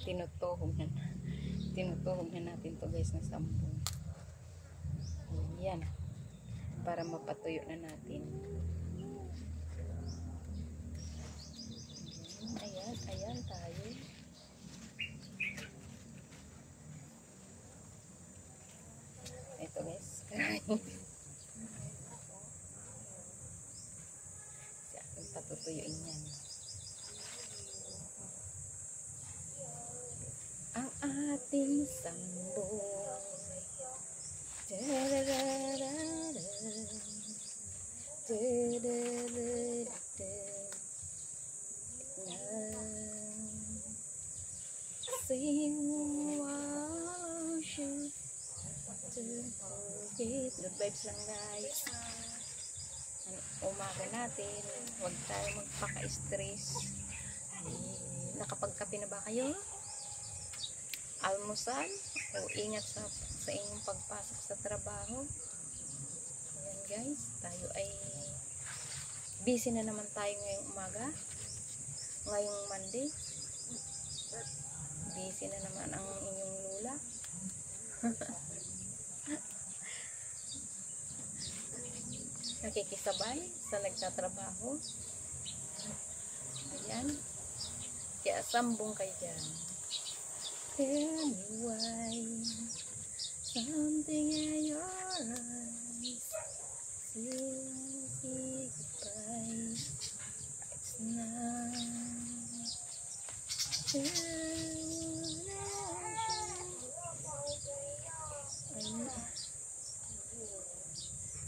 tinutuhog na. Tinutuhog na natin to guys na sambong. Yan. Para mapatuyo na natin. Ayan, ayan tayo. Ito guys. Sa ating patutuyuin yan. Ang ating sambong. Good vibes lang guys. Umaga natin, huwag tayo magpaka-stress. Nakapagkape na ba kayo? Almusal o ingat sa inyong pagpasok sa trabaho. Ayan guys, tayo ay busy na naman tayo ngayong umaga. Ngayong Monday. Busy na naman ang inyong lula. Nakikisabay sa nagtatrabaho. Ayan. Kaya sambong kayo dyan. Tell me why something in your eyes seems goodbye. It's not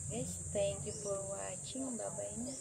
guys, thank you for watching. Bye bye na.